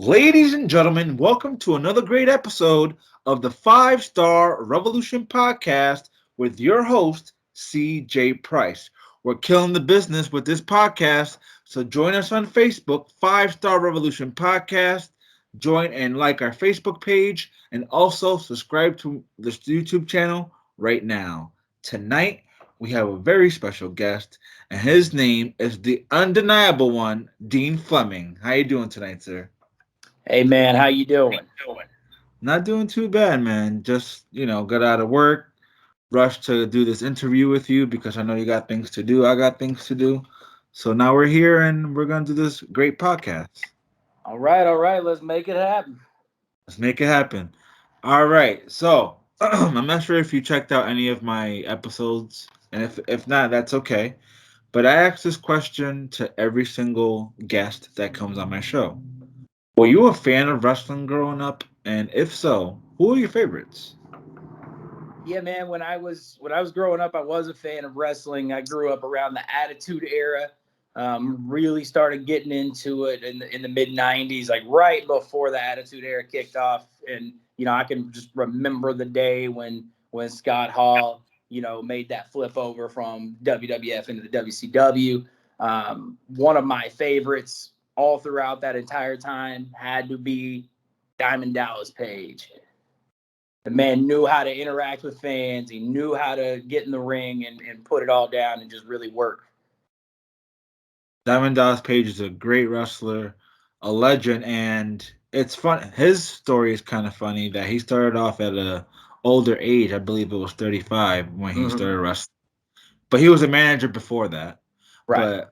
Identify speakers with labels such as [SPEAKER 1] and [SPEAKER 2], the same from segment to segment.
[SPEAKER 1] Ladies and gentlemen, welcome to another great episode of the Five Star Revolution podcast with your host, CJ Price. We're killing the business with this podcast, so join us on Facebook, Five Star Revolution Podcast. Join and like our Facebook page, and also subscribe to this YouTube channel right now. Tonight, we have a very special guest, and his name is the undeniable one, Dean Fleming. How you doing tonight, sir?
[SPEAKER 2] Hey man, how you doing?
[SPEAKER 1] Not doing too bad, man. Just, got out of work, rushed to do this interview with you because I know you got things to do. I got things to do. So now we're here and we're going to do this great podcast.
[SPEAKER 2] All right, let's make it happen.
[SPEAKER 1] Let's make it happen. All right. So I'm not sure if you checked out any of my episodes. And if not, that's okay. But I ask this question to every single guest that comes on my show. Were you a fan of wrestling growing up? And if so, who are your favorites?
[SPEAKER 2] Yeah, man, when I was growing up, I was a fan of wrestling. I grew up around the Attitude Era. Really started getting into it in the mid '90s, like right before the Attitude Era kicked off. And I can just remember the day when Scott Hall, made that flip over from WWF into the WCW. One of my favorites all throughout that entire time had to be Diamond Dallas Page. The man knew how to interact with fans. He knew how to get in the ring and put it all down and just really work.
[SPEAKER 1] Diamond Dallas Page is a great wrestler, a legend, and it's fun. His story is kind of funny that he started off at a older age. I believe it was 35 when he
[SPEAKER 2] Mm-hmm.
[SPEAKER 1] started wrestling. But he was a manager before that.
[SPEAKER 2] Right.
[SPEAKER 1] But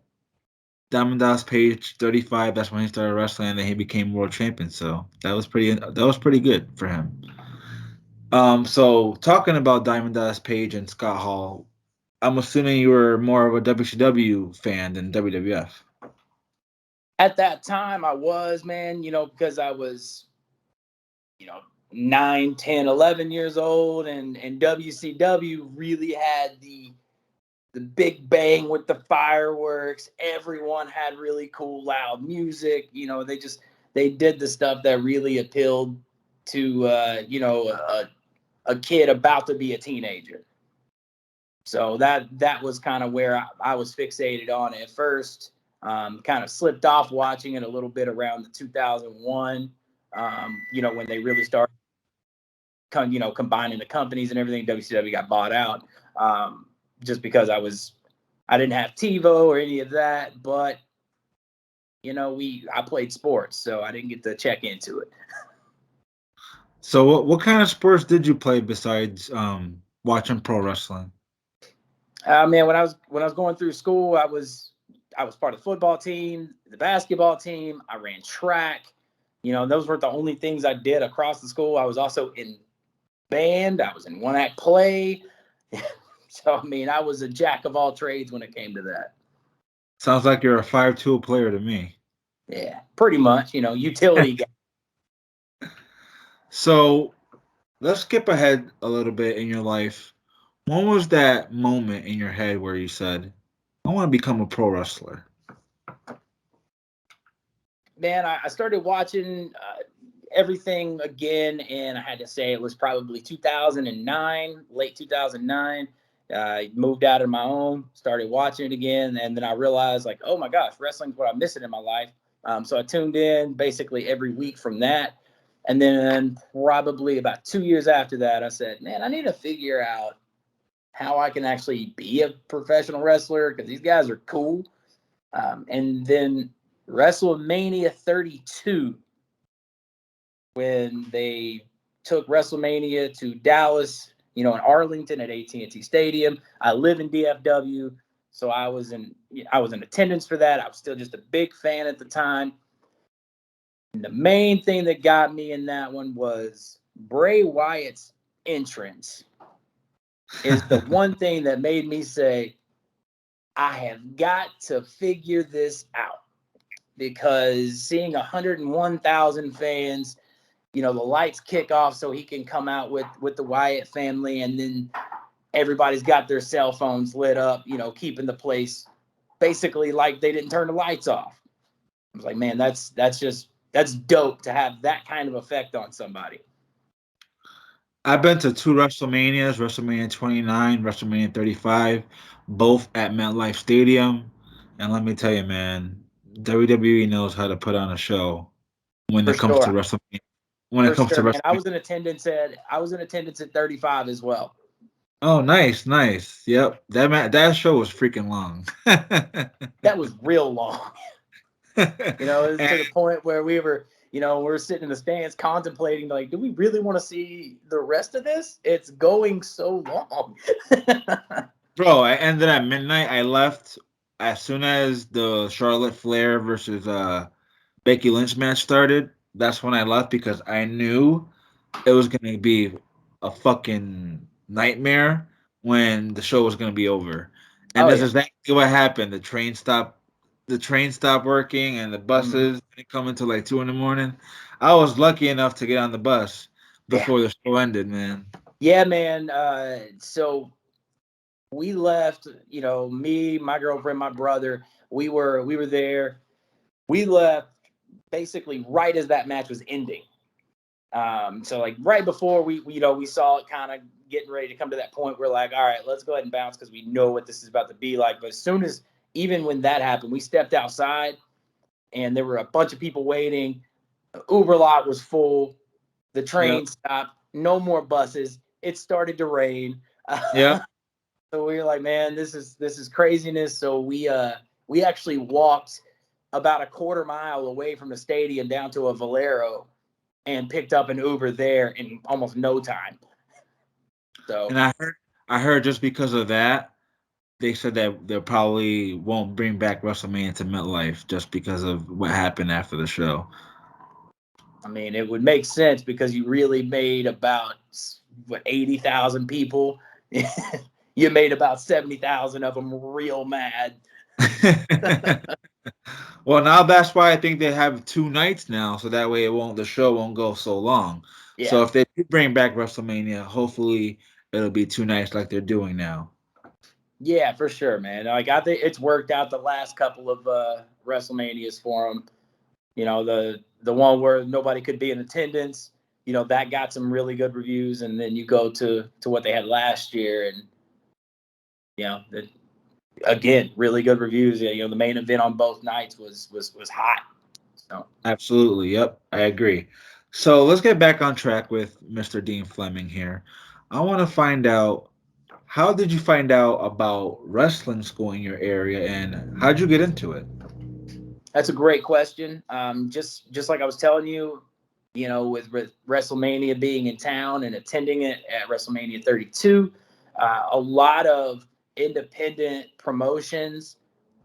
[SPEAKER 1] Diamond Dallas Page, 35, that's when he started wrestling, and then he became world champion. So that was pretty good for him. So talking about Diamond Dallas Page and Scott Hall, I'm assuming you were more of a WCW fan than WWF.
[SPEAKER 2] At that time, I was, man, because I was, 9, 10, 11 years old, and WCW really had the big bang with the fireworks. Everyone had really cool, loud music. They did the stuff that really appealed to, a kid about to be a teenager. So that was kind of where I was fixated on it at first. Kind of slipped off watching it a little bit around the 2001. When they really started, combining the companies and everything. WCW got bought out. Just because I didn't have TiVo or any of that, but I played sports, so I didn't get to check into it.
[SPEAKER 1] So what kind of sports did you play besides watching pro wrestling?
[SPEAKER 2] Man, when I was going through school, I was part of the football team, the basketball team. I ran track. Those weren't the only things I did across the school. I was also in band. I was in one act play. So I mean, I was a jack of all trades when it came to that.
[SPEAKER 1] Sounds like you're a 5 tool player to me.
[SPEAKER 2] Yeah, pretty much. Utility guy.
[SPEAKER 1] So let's skip ahead a little bit in your life. When was that moment in your head where you said, I want to become a pro wrestler?
[SPEAKER 2] Man, I started watching everything again, and I had to say it was probably 2009, late 2009. I moved out on my own, started watching it again, and then I realized, like, oh my gosh, wrestling's what I'm missing in my life. So I tuned in basically every week from that. And then probably about 2 years after that, I said, man, I need to figure out how I can actually be a professional wrestler because these guys are cool. And then WrestleMania 32, when they took WrestleMania to Dallas, in Arlington at AT&T Stadium. I live in DFW, so I was in attendance for that. I was still just a big fan at the time. And the main thing that got me in that one was Bray Wyatt's entrance is the one thing that made me say, I have got to figure this out, because seeing 101,000 fans, the lights kick off so he can come out with the Wyatt family, and then everybody's got their cell phones lit up, keeping the place basically like they didn't turn the lights off. I was like, man, that's just that's dope to have that kind of effect on somebody.
[SPEAKER 1] I've been to two WrestleManias, WrestleMania 29, WrestleMania 35, both at MetLife Stadium. And let me tell you, man, WWE knows how to put on a show when
[SPEAKER 2] For
[SPEAKER 1] it comes to
[SPEAKER 2] sure.
[SPEAKER 1] WrestleMania. When it
[SPEAKER 2] For
[SPEAKER 1] comes to
[SPEAKER 2] sure, man.
[SPEAKER 1] WrestleMania.
[SPEAKER 2] I was in attendance at 35 as well.
[SPEAKER 1] Oh, nice, nice. Yep, that show was freaking long.
[SPEAKER 2] That was real long. You know, it was
[SPEAKER 1] And
[SPEAKER 2] to the point where we're sitting in the stands contemplating, like, do we really want to see the rest of this? It's going so long.
[SPEAKER 1] bro, I ended at midnight. I left as soon as the Charlotte Flair versus Becky Lynch match started. That's when I left because I knew it was gonna be a fucking nightmare when the show was gonna be over. And
[SPEAKER 2] Oh
[SPEAKER 1] that's
[SPEAKER 2] yeah.
[SPEAKER 1] exactly what happened. The train stopped working and the
[SPEAKER 2] Mhm.
[SPEAKER 1] buses didn't come until like 2 in the morning. I was lucky enough to get on the bus
[SPEAKER 2] Yeah.
[SPEAKER 1] before the show ended, man.
[SPEAKER 2] Yeah, man. So we left, me, my girlfriend, my brother, we were there. We left basically right as that match was ending. So like right before we saw it kind of getting ready to come to that point, we're like, all right, let's go ahead and bounce because we know what this is about to be like. But as soon as even when that happened, we stepped outside and there were a bunch of people waiting. The Uber lot was full. The
[SPEAKER 1] Yep.
[SPEAKER 2] train stopped. No more buses. It started to rain.
[SPEAKER 1] Yep.
[SPEAKER 2] So we were like, man, this is craziness. So we actually walked about a quarter mile away from the stadium down to a Valero and picked up an Uber there in almost no time. So
[SPEAKER 1] And I heard just because of that, they said that they probably won't bring back WrestleMania to MetLife just because of what happened after the show.
[SPEAKER 2] I mean, it would make sense because you really made about 80,000 people. You made about 70,000 of them real mad.
[SPEAKER 1] Well, now that's why I think they have two nights now, so that way the show won't go so long.
[SPEAKER 2] Yeah,
[SPEAKER 1] So if they do bring back WrestleMania, hopefully it'll be two nights like they're doing now.
[SPEAKER 2] yeah, for sure, man. Like I think it's worked out the last couple of WrestleManias for them. The one where nobody could be in attendance. That got some really good reviews, and then you go to what they had last year, and the again, really good reviews. The main event on both nights was hot. So
[SPEAKER 1] Absolutely. Yep, I agree. So let's get back on track with Mr. Dean Fleming here. I want to find out, how did you find out about wrestling school in your area and how'd you get into it?
[SPEAKER 2] that's a great question. Just like I was telling you, with WrestleMania being in town and attending it at WrestleMania 32, a lot of independent promotions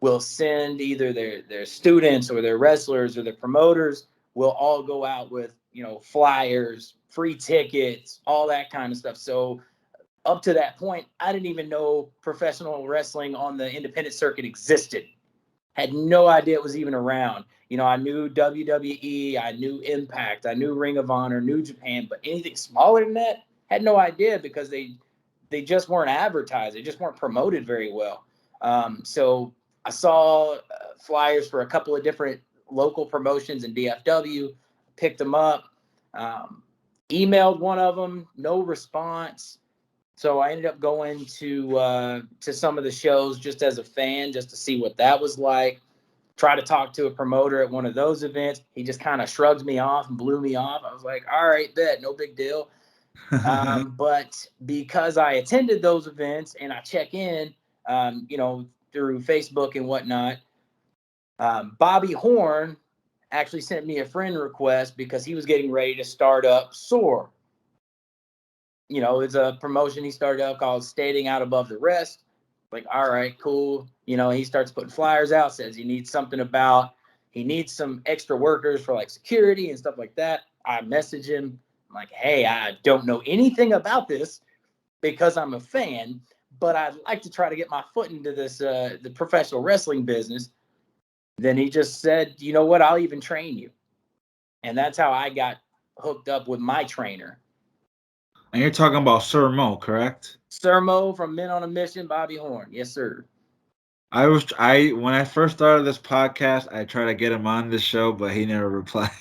[SPEAKER 2] will send either their students or their wrestlers or their promoters will all go out with flyers, free tickets, all that kind of stuff. So up to that point, I didn't even know professional wrestling on the independent circuit existed. Had no idea it was even around. I knew WWE, I knew Impact, I knew Ring of Honor, New Japan, but anything smaller than that, had no idea because they just weren't advertised. They just weren't promoted very well. So I saw flyers for a couple of different local promotions in DFW, picked them up, um, emailed one of them, no response. So I ended up going to some of the shows just as a fan, just to see what that was like. Try to talk to a promoter at one of those events. He just kind of shrugged me off and blew me off. I was like, all right, bet, no big deal. But because I attended those events and I check in, through Facebook and whatnot, Bobby Horn actually sent me a friend request because he was getting ready to start up SOAR. It's a promotion he started up called Standing Out Above the Rest. Like, all right, cool. He starts putting flyers out, says he needs some extra workers for like security and stuff like that. I message him, I'm like, hey, I don't know anything about this because I'm a fan, but I'd like to try to get my foot into this the professional wrestling business. Then he just said, you know what, I'll even train you. And that's how I got hooked up with my trainer.
[SPEAKER 1] And you're talking about Sir Mo, correct?
[SPEAKER 2] Sermo from Men on a Mission, Bobby Horn. Yes, sir.
[SPEAKER 1] When I first started this podcast, I tried to get him on this show, but he never replied.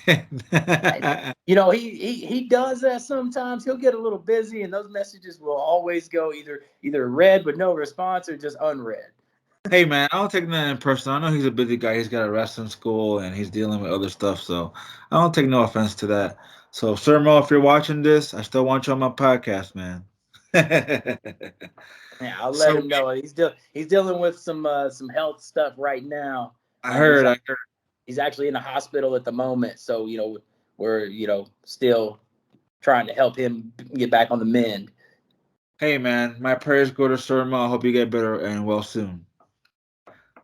[SPEAKER 2] He does that sometimes. He'll get a little busy, and those messages will always go either read with no response or just unread.
[SPEAKER 1] Hey man, I don't take nothing personal. I know he's a busy guy. He's got a wrestling school and he's dealing with other stuff, so I don't take no offense to that. So, Sir Mo, if you're watching this, I still want you on my podcast, man.
[SPEAKER 2] Yeah, I'll let
[SPEAKER 1] So
[SPEAKER 2] him know. He's dealing with some health stuff right now.
[SPEAKER 1] I
[SPEAKER 2] Um, he's
[SPEAKER 1] heard, I heard.
[SPEAKER 2] he's actually in a hospital at the moment, so we're still trying to help him get back on the mend.
[SPEAKER 1] Hey man, my prayers go to Sir Mo. I hope you get better and well soon.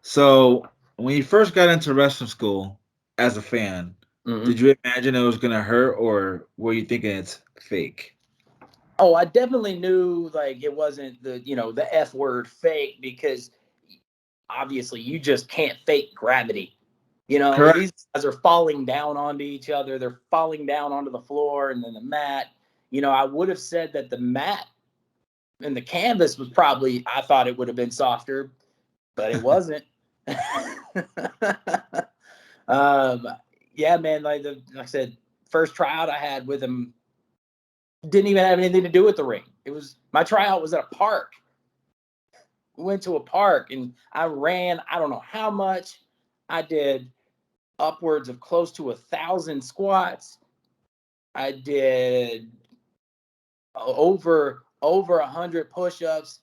[SPEAKER 1] So, when you first got into wrestling school as a fan,
[SPEAKER 2] Hmm.
[SPEAKER 1] did you imagine it was gonna hurt, or were you thinking it's fake?
[SPEAKER 2] Oh, I definitely knew like it wasn't the F word fake because obviously you just can't fake gravity.
[SPEAKER 1] Correct.
[SPEAKER 2] These guys are falling down onto each other. They're falling down onto the floor and then the mat. I would have said that the mat and the canvas was probably, I thought it would have been softer, but it wasn't. um, yeah, man. Like I said, first tryout I had with him didn't even have anything to do with the ring. It was my tryout was at a park. We went to a park and I ran. I don't know how much. I did upwards of close to 1,000 squats. I did over 100 push-ups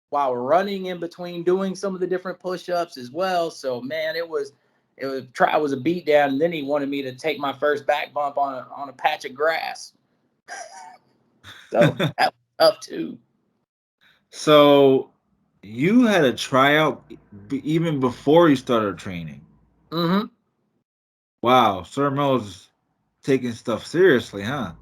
[SPEAKER 2] while running in between doing some of the different push-ups as well. So man, it was a beat down, and then he wanted me to take my first back bump on a patch of grass. So that was up too.
[SPEAKER 1] So you had a tryout even before you started training.
[SPEAKER 2] Hmm.
[SPEAKER 1] Wow, Sir Mo's taking stuff seriously, huh?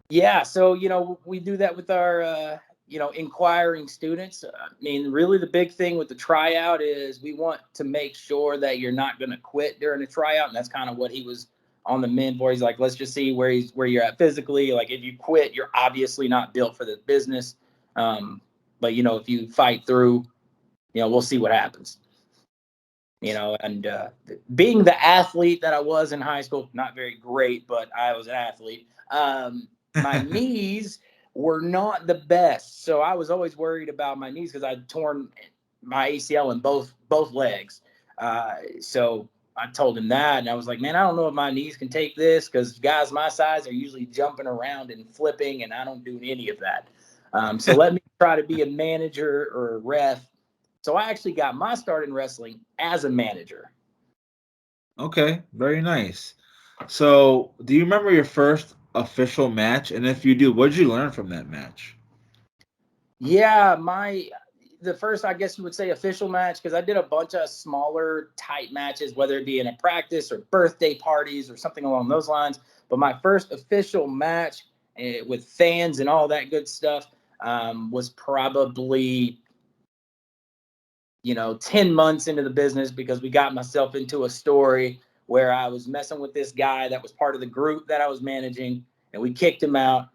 [SPEAKER 2] Yeah, so we do that with our inquiring students. I mean, really, the big thing with the tryout is we want to make sure that you're not going to quit during the tryout, and that's kind of what he was on the mend for. He's like, let's just see where you're at physically. Like, if you quit, you're obviously not built for the business. But if you fight through, we'll see what happens. And being the athlete that I was in high school, not very great, but I was an athlete. My knees were not the best, so I was always worried about my knees because I'd torn my ACL in both legs. So I told him that, and I was like, man, I don't know if my knees can take this because guys my size are usually jumping around and flipping, and I don't do any of that. So let me try to be a manager or a ref. So I actually got my start in wrestling as a manager.
[SPEAKER 1] Okay, very nice. So, do you remember your first official match? And if you do, what did you learn from that match?
[SPEAKER 2] Yeah, the first, I guess you would say, official match, because I did a bunch of smaller type matches, whether it be in a practice or birthday parties or something along those lines. But my first official match with fans and all that good stuff was probably 10 months into the business, because we got myself into a story where I was messing with this guy that was part of the group that I was managing, and we kicked him out.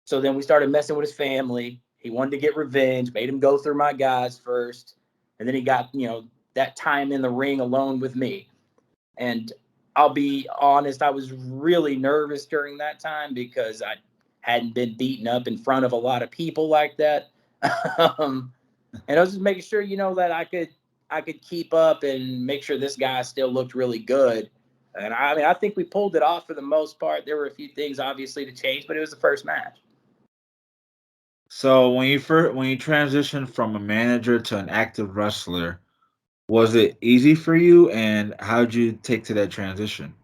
[SPEAKER 2] So then we started messing with his family. He wanted to get revenge, made him go through my guys first. And then he got, that time in the ring alone with me. And I'll be honest, I was really nervous during that time because I hadn't been beaten up in front of a lot of people like that. um, and I was just making sure, that I could keep up and make sure this guy still looked really good. And I mean, I think we pulled it off for the most part. There were a few things obviously to change, but it was the first match.
[SPEAKER 1] So, when you transitioned from a manager to an active wrestler, was it easy for you, and how did you take to that transition?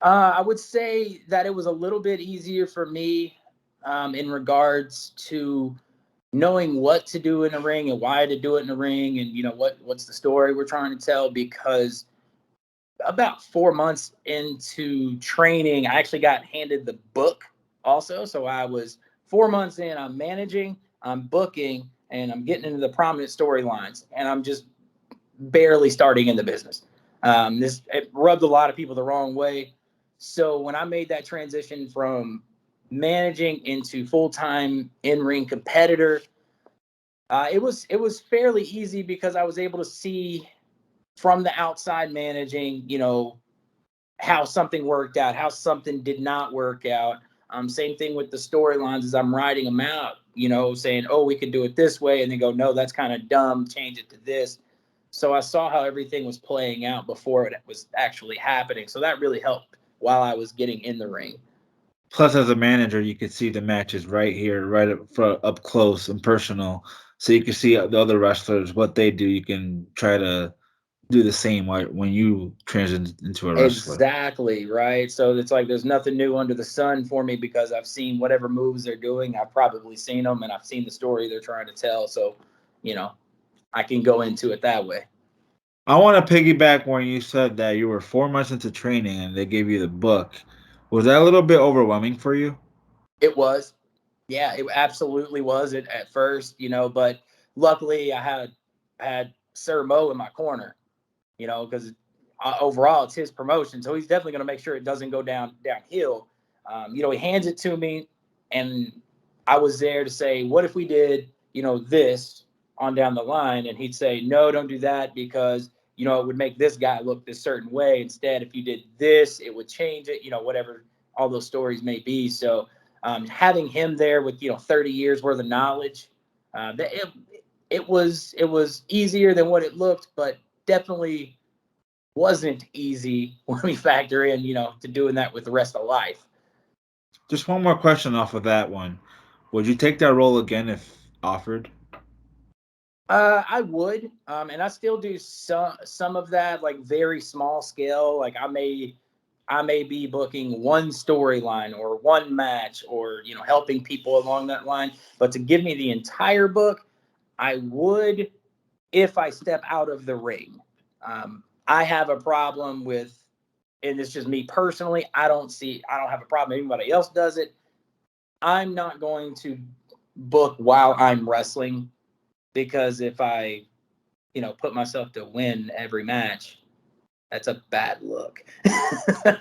[SPEAKER 2] I would say that it was a little bit easier for me in regards to knowing what to do in the ring and why to do it in the ring, and what's the story we're trying to tell. Because about 4 months into training, I actually got handed the book also. So I was 4 months in. I'm managing, I'm booking, and I'm getting into the prominent storylines, and I'm just barely starting in the business. This it rubbed a lot of people the wrong way. So when I made that transition from managing into full-time in-ring competitor, It was fairly easy because I was able to see from the outside managing, how something worked out, how something did not work out. Same thing with the storylines as I'm writing them out, saying, oh, we could do it this way. And they go, no, that's kind of dumb. Change it to this. So I saw how everything was playing out before it was actually happening. So that really helped while I was getting in the ring.
[SPEAKER 1] Plus, as a manager, you can see the matches right here, right up close and personal. So you can see the other wrestlers, what they do. You can try to do the same when you transition into a wrestler.
[SPEAKER 2] Exactly, right? So it's like there's nothing new under the sun for me because I've seen whatever moves they're doing. I've probably seen them and I've seen the story they're trying to tell. So, you know, I can go into it that way.
[SPEAKER 1] I want to piggyback when you said that you were 4 months into training and they gave you the book. Was that a little bit overwhelming for you?
[SPEAKER 2] It was. Yeah, it absolutely was at first, but luckily I had Sir Mo in my corner, because overall it's his promotion, so he's definitely going to make sure it doesn't go downhill. He hands it to me, and I was there to say, what if we did, this on down the line, and he'd say, no, don't do that because it would make this guy look this certain way. Instead, if you did this, it would change it. Whatever all those stories may be. So having him there with 30 years worth of knowledge, it was easier than what it looked, but definitely wasn't easy when we factor in, to doing that with the rest of life.
[SPEAKER 1] Just one more question off of that one. Would you take that role again if offered?
[SPEAKER 2] I would, and I still do some of that, like very small scale. Like I may be booking one storyline or one match, or helping people along that line. But to give me the entire book, I would if I step out of the ring. I have a problem with, and it's just me personally. I don't have a problem. Anybody else does it. I'm not going to book while I'm wrestling because if I, put myself to win every match, that's a bad look. I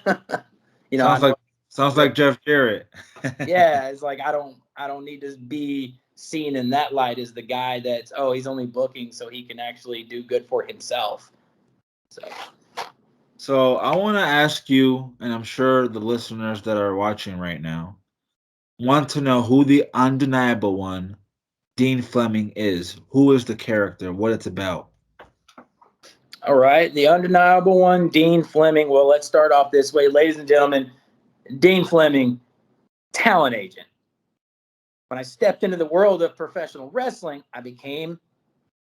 [SPEAKER 1] Sounds
[SPEAKER 2] know.
[SPEAKER 1] like sounds like Jeff Jarrett.
[SPEAKER 2] Yeah, it's like I don't need to be seen in that light as the guy that's, oh, he's only booking so he can actually do good for himself. So
[SPEAKER 1] So I want to ask you, and I'm sure the listeners that are watching right now want to know who the undeniable one, Dean Fleming, is. Who is the character? What it's about.
[SPEAKER 2] all right, the undeniable one, Dean Fleming. Well, let's start off this way, ladies and gentlemen. Dean Fleming, talent agent. When I stepped into the world of professional wrestling, I became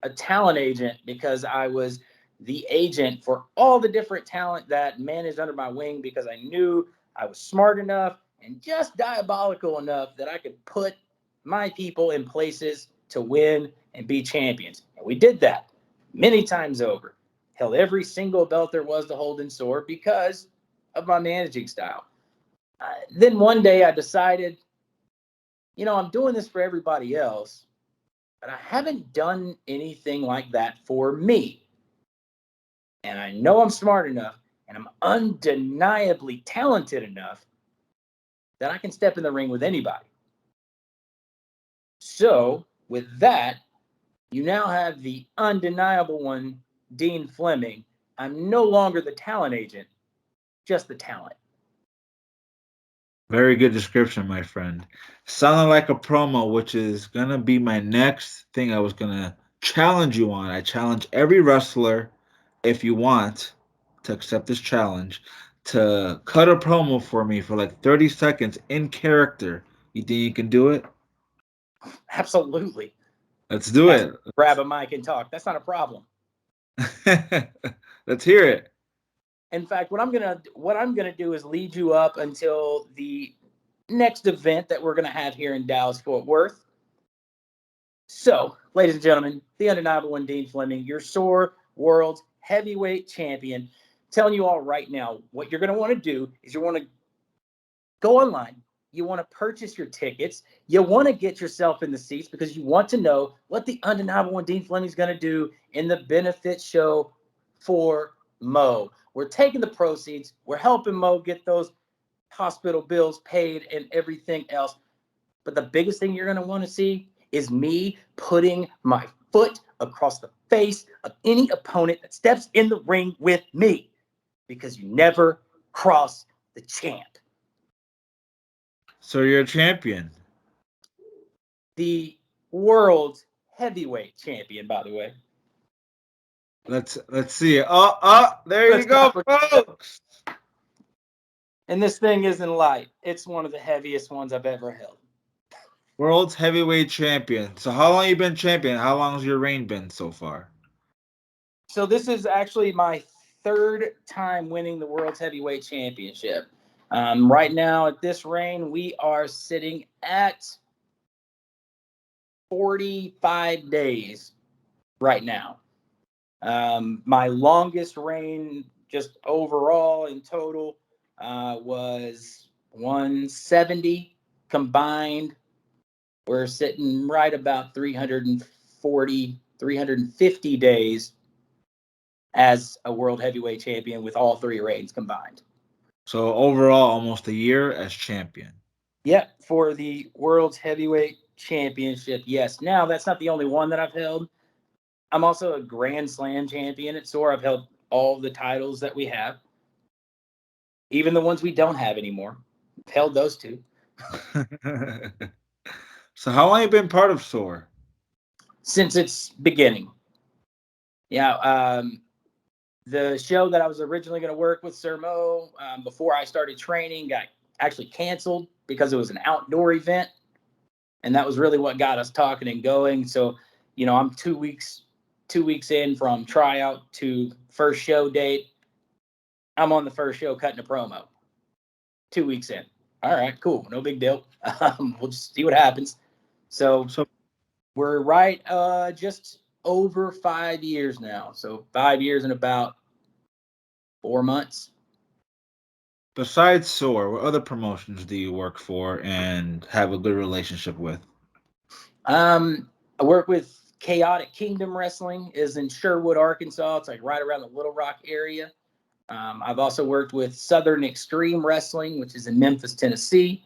[SPEAKER 2] a talent agent because I was the agent for all the different talent that managed under my wing, because I knew I was smart enough and just diabolical enough that I could put my people in places to win and be champions. And we did that many times over. Held every single belt there was to hold in sword because of my managing style. Then one day I decided, I'm doing this for everybody else, but I haven't done anything like that for me. And I know I'm smart enough and I'm undeniably talented enough that I can step in the ring with anybody. So, with that, you now have the undeniable one, Dean Fleming. I'm no longer the talent agent, just the talent.
[SPEAKER 1] Very good description, my friend. Sounded like a promo, which is gonna be my next thing I was gonna challenge you on. I challenge every wrestler, if you want to accept this challenge, to cut a promo for me for like 30 seconds in character. You think you can do it?
[SPEAKER 2] Absolutely.
[SPEAKER 1] Let's do
[SPEAKER 2] Ask me
[SPEAKER 1] it.
[SPEAKER 2] to grab a mic and talk. That's not a problem.
[SPEAKER 1] Let's hear it.
[SPEAKER 2] In fact, what I'm gonna do is lead you up until the next event that we're gonna have here in Dallas Fort Worth. So, ladies and gentlemen, the undeniable one, Dean Fleming, your SOAR World's Heavyweight Champion. Telling you all right now, what you're gonna want to do is you want to go online. You want to purchase your tickets. You want to get yourself in the seats because you want to know what the undeniable one, Dean Fleming, is going to do in the benefit show for Mo. We're taking the proceeds. We're helping Mo get those hospital bills paid and everything else. But the biggest thing you're going to want to see is me putting my foot across the face of any opponent that steps in the ring with me, because you never cross the champ.
[SPEAKER 1] So you're a champion.
[SPEAKER 2] The world heavyweight champion, by the way.
[SPEAKER 1] Let's see it. There you
[SPEAKER 2] Let's
[SPEAKER 1] go,
[SPEAKER 2] go.
[SPEAKER 1] folks.
[SPEAKER 2] And this thing isn't light. It's one of the heaviest ones I've ever held.
[SPEAKER 1] World's heavyweight champion. So how long you been champion? How long has your reign been so far?
[SPEAKER 2] So this is actually my third time winning the world's heavyweight championship. Right now at this reign, we are sitting at 45 days right now. My longest reign, just overall in total, was 170 combined. We're sitting right about 340, 350 days as a world heavyweight champion with all three reigns combined.
[SPEAKER 1] So overall, almost a year as champion.
[SPEAKER 2] Yep, for the world's heavyweight championship, yes. Now, that's not the only one that I've held. I'm also a Grand Slam champion at SOAR. I've held all the titles that we have, even the ones we don't have anymore. I've held those two.
[SPEAKER 1] So how long you been part of SOAR?
[SPEAKER 2] Since its beginning. Yeah, the show that I was originally going to work with Sir Mo before I started training got actually canceled because it was an outdoor event. And that was really what got us talking and going. So, I'm 2 weeks in from tryout to first show date. I'm on the first show cutting a promo. 2 weeks in. All right, cool. No big deal. We'll just see what happens. So we're right just over 5 years now. So 5 years and about 4 months.
[SPEAKER 1] Besides SOAR, what other promotions do you work for and have a good relationship with?
[SPEAKER 2] I work with Chaotic Kingdom Wrestling, is in Sherwood, Arkansas. It's like right around the Little Rock area. I've also worked with Southern Extreme Wrestling, which is in Memphis, Tennessee.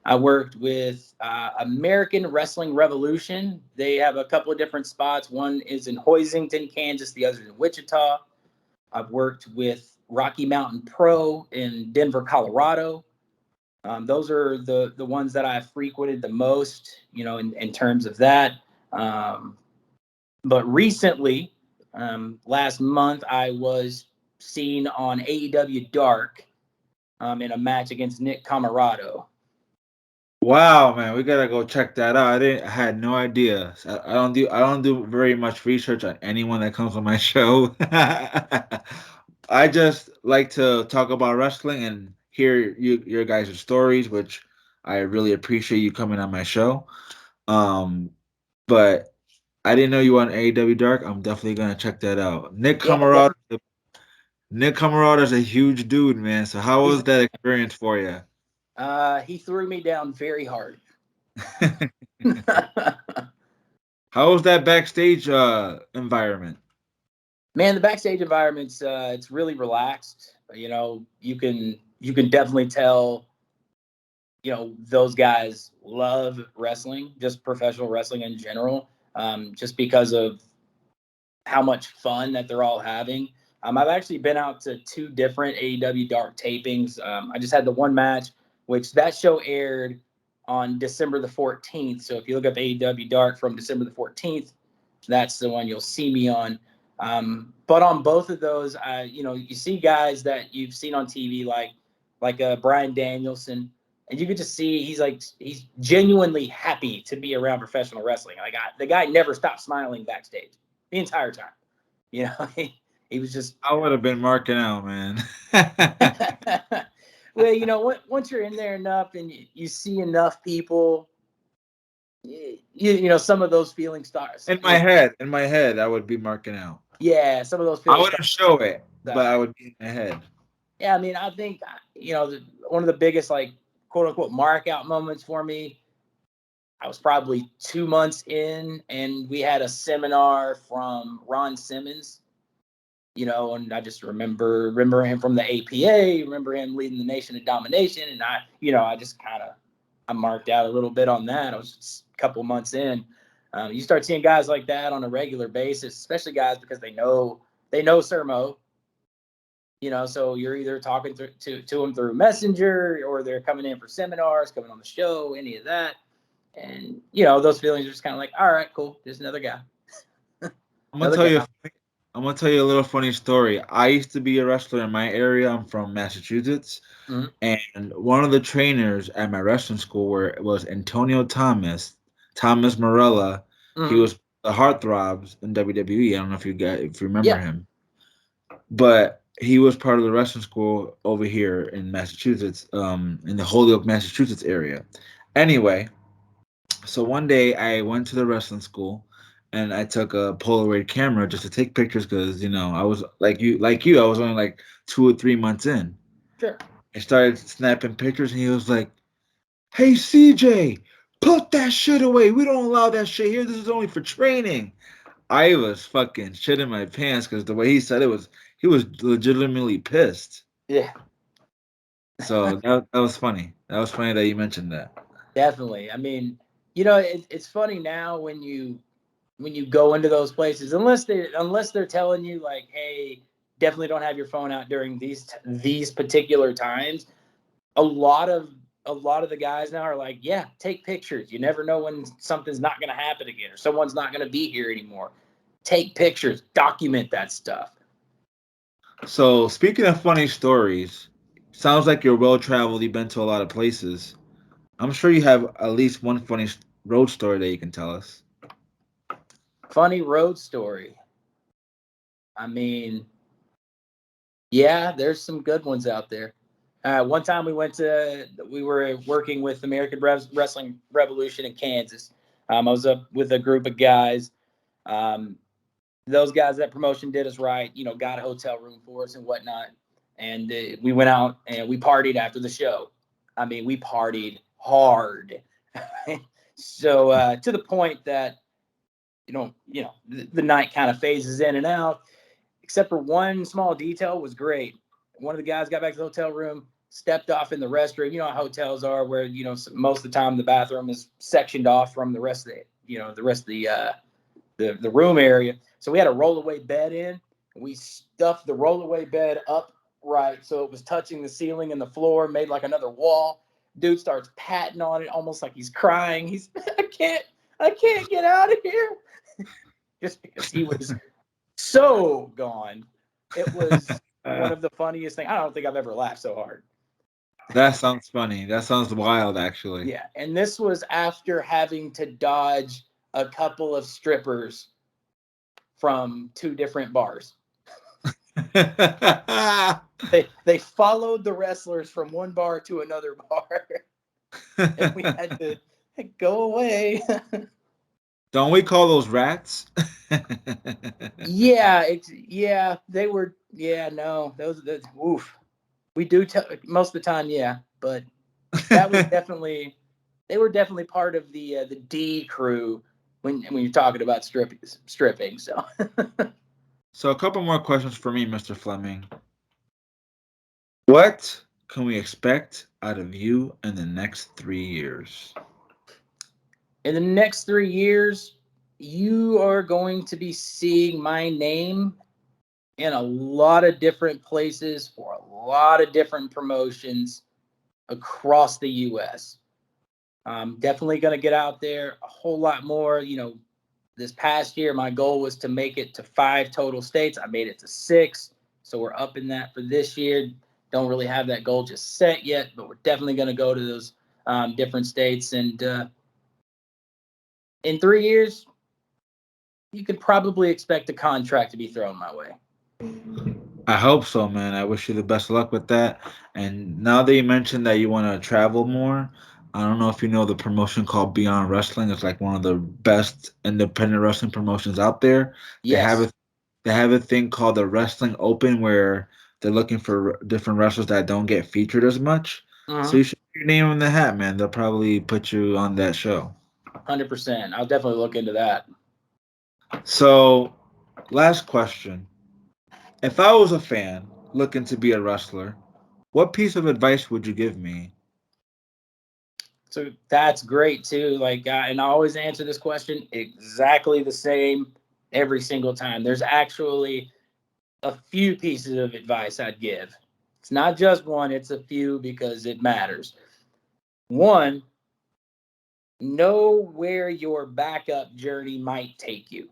[SPEAKER 2] I worked with American Wrestling Revolution. They have a couple of different spots. One is in Hoisington, Kansas. The other is in Wichita. I've worked with Rocky Mountain Pro in Denver, Colorado. Those are the ones that I've frequented the most, in terms of that. But recently, last month, I was seen on AEW Dark in a match against Nick Camarado.
[SPEAKER 1] Wow, man, we gotta go check that out. I had no idea. I don't do very much research on anyone that comes on my show. I just like to talk about wrestling and hear your guys' stories, which I really appreciate you coming on my show. Um, but I didn't know you were on AEW Dark. I'm definitely gonna check that out.
[SPEAKER 2] Yeah,
[SPEAKER 1] Nick Camarado is a huge dude, man. So how was that experience for you?
[SPEAKER 2] he threw me down very hard.
[SPEAKER 1] How was that backstage environment?
[SPEAKER 2] Man, the backstage environment's it's really relaxed. You can definitely tell. Those guys love wrestling, just professional wrestling in general, just because of how much fun that they're all having. I've actually been out to 2 different AEW Dark tapings. I just had the one match, which that show aired on December the 14th. So if you look up AEW Dark from December the 14th, that's the one you'll see me on. But on both of those, you see guys that you've seen on TV, like Brian Danielson, and you could just see he's genuinely happy to be around professional wrestling. The guy never stopped smiling backstage the entire time. He was just.
[SPEAKER 1] I would have been marking out, man.
[SPEAKER 2] Well, once you're in there enough and you see enough people, some of those feelings start.
[SPEAKER 1] In my head, I would be marking out.
[SPEAKER 2] Yeah, some of those
[SPEAKER 1] I
[SPEAKER 2] feelings
[SPEAKER 1] wouldn't show it, but
[SPEAKER 2] start.
[SPEAKER 1] I would be in my head.
[SPEAKER 2] Yeah, I mean, I think one of the biggest quote unquote mark out moments for me. I was probably 2 months in, and we had a seminar from Ron Simmons. And I just remember him from the APA, remember him leading the Nation of Domination, and I just I marked out a little bit on that. I was couple months in, you start seeing guys like that on a regular basis, especially guys because they know Sir Mo. So you're either talking to them through Messenger, or they're coming in for seminars, coming on the show, any of that. And, those feelings are just kind of like, all right, cool. There's another guy.
[SPEAKER 1] I'm gonna tell you. I'm gonna tell you a little funny story. I used to be a wrestler in my area. I'm from Massachusetts,
[SPEAKER 2] Mm-hmm.
[SPEAKER 1] and one of the trainers at my wrestling school was Antonio Thomas Morella. He
[SPEAKER 2] Mm-hmm.
[SPEAKER 1] was the Heartthrobs in WWE. I don't know if you remember
[SPEAKER 2] Yeah.
[SPEAKER 1] him, but he was part of the wrestling school over here in Massachusetts, in the Holyoke, Massachusetts area. Anyway, so one day I went to the wrestling school and I took a Polaroid camera just to take pictures because I was like you, I was only like 2 or 3 months in.
[SPEAKER 2] Sure.
[SPEAKER 1] I started snapping pictures and he was like, "Hey CJ, put that shit away. We don't allow that shit here. This is only for training." I was fucking shitting my pants because the way he said it was, he was legitimately pissed.
[SPEAKER 2] Yeah.
[SPEAKER 1] So that was funny. That was funny that you mentioned that.
[SPEAKER 2] Definitely. I mean, it's funny now when you go into those places, unless they're telling you like, hey, definitely don't have your phone out during these particular times. A lot of the guys now are like, yeah, take pictures. You never know when something's not going to happen again, or someone's not going to be here anymore. Take pictures, document that stuff.
[SPEAKER 1] So speaking of funny stories, sounds like you're well traveled. You've been to a lot of places. I'm sure you have at least one funny road story that you can tell us.
[SPEAKER 2] Funny road story. I mean, yeah, there's some good ones out there. One time we were working with American Wrestling Revolution in Kansas. I was up with a group of guys. Um, those guys, that promotion did us right, got a hotel room for us and whatnot. And we went out and we partied after the show. I mean, we partied hard. So to the point that, the night kind of phases in and out, except for one small detail was great. One of the guys got back to the hotel room, stepped off in the restroom. You know how hotels are, where most of the time the bathroom is sectioned off from the rest of the room area. So we had a rollaway bed in, and we stuffed the rollaway bed up right so it was touching the ceiling and the floor, made like another wall. Dude starts patting on it, almost like he's crying. He's, I can't get out of here, just because he was so gone. It was one of the funniest things. I don't think I've ever laughed so hard.
[SPEAKER 1] That sounds funny. That sounds wild, actually.
[SPEAKER 2] Yeah, and this was after having to dodge a couple of strippers from two different bars. They followed the wrestlers from one bar to another bar, and we had to go away.
[SPEAKER 1] Don't we call those rats?
[SPEAKER 2] Yeah, they were. Yeah, no, those. Oof. We do most of the time, yeah, but that was definitely. They were definitely part of the D crew when you're talking about stripping. So
[SPEAKER 1] So a couple more questions for me, Mr. Fleming. What can we expect out of you in the next 3 years?
[SPEAKER 2] in the next 3 years, you are going to be seeing my name in a lot of different places for a lot of different promotions across the U.S. I'm definitely going to get out there a whole lot more. This past year, my goal was to make it to 5 total states. I made it to 6. So we're up in that for this year. Don't really have that goal just set yet, but we're definitely going to go to those different states. And in 3 years, you could probably expect a contract to be thrown my way.
[SPEAKER 1] I hope so, man. I wish you the best of luck with that. And now that you mentioned that you want to travel more, I don't know if you know the promotion called Beyond Wrestling. It's like one of the best independent wrestling promotions out there. They have
[SPEAKER 2] Yes.
[SPEAKER 1] a they have a thing called the Wrestling Open where they're looking for different wrestlers that don't get featured as much. So
[SPEAKER 2] Uh-huh.
[SPEAKER 1] you should put your name in the hat, man. They'll probably put you on that show.
[SPEAKER 2] 100%. I'll definitely look into that.
[SPEAKER 1] So, last question. If I was a fan looking to be a wrestler, what piece of advice would you give me?
[SPEAKER 2] So that's great too. Like, and I always answer this question exactly the same every single time. There's actually a few pieces of advice I'd give. It's not just one, it's a few because it matters. One, know where your backup journey might take you.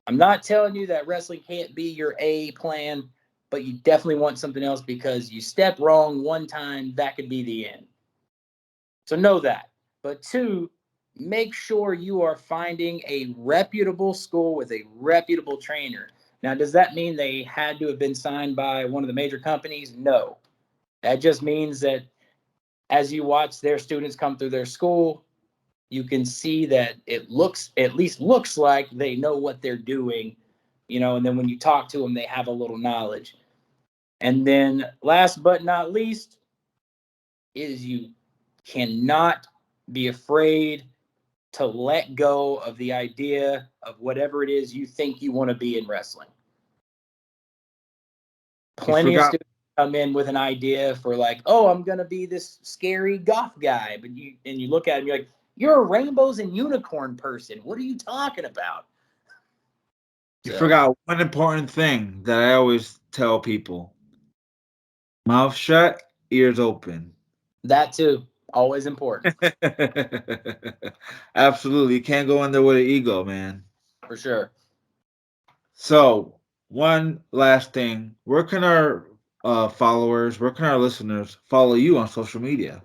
[SPEAKER 2] I'm not telling you that wrestling can't be your A plan, but you definitely want something else because you step wrong one time, that could be the end. So know that. But two, make sure you are finding a reputable school with a reputable trainer. Now, does that mean they had to have been signed by one of the major companies? No. That just means that as you watch their students come through their school, you can see that it looks, at least looks like they know what they're doing, and then when you talk to them, they have a little knowledge. And then last but not least is you cannot be afraid to let go of the idea of whatever it is you think you want to be in wrestling.
[SPEAKER 1] You
[SPEAKER 2] Plenty of
[SPEAKER 1] forgot
[SPEAKER 2] students come in with an idea for like, oh, I'm gonna be this scary goth guy, but you look at him, you're like, you're a rainbows and unicorn person. What are you talking about?
[SPEAKER 1] you
[SPEAKER 2] So
[SPEAKER 1] forgot one important thing that I always tell people. Mouth shut, ears open.
[SPEAKER 2] that too, always important
[SPEAKER 1] Absolutely. You can't go in there with an ego, man.
[SPEAKER 2] for sure.
[SPEAKER 1] So, one last thing. Where can our followers, where can our listeners follow you on social media?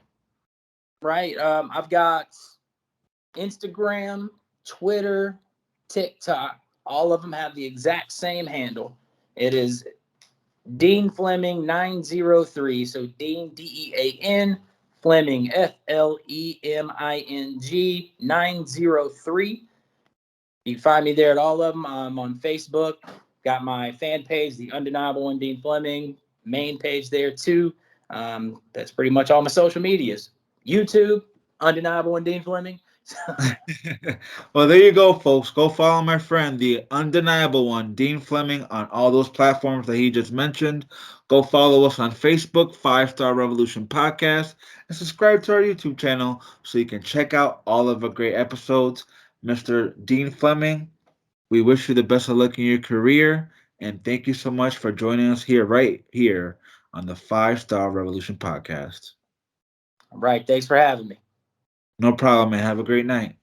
[SPEAKER 2] Right. I've got Instagram, Twitter, TikTok. All of them have the exact same handle. It is Dean Fleming 903. So Dean Dean Fleming Fleming 903. You can find me there at all of them. I'm on Facebook. Got my fan page, the Undeniable One Dean Fleming main page there too. That's pretty much all my social medias. YouTube, Undeniable One Dean Fleming.
[SPEAKER 1] Well, there you go, folks. Go follow my friend, the undeniable one, Dean Fleming, on all those platforms that he just mentioned. Go follow us on Facebook, Five Star Revolution Podcast, and subscribe to our YouTube channel so you can check out all of our great episodes. Mr. Dean Fleming, we wish you the best of luck in your career, and thank you so much for joining us here, right here, on the Five Star Revolution Podcast.
[SPEAKER 2] All right. Thanks for having me.
[SPEAKER 1] No problem, man. Have a great night.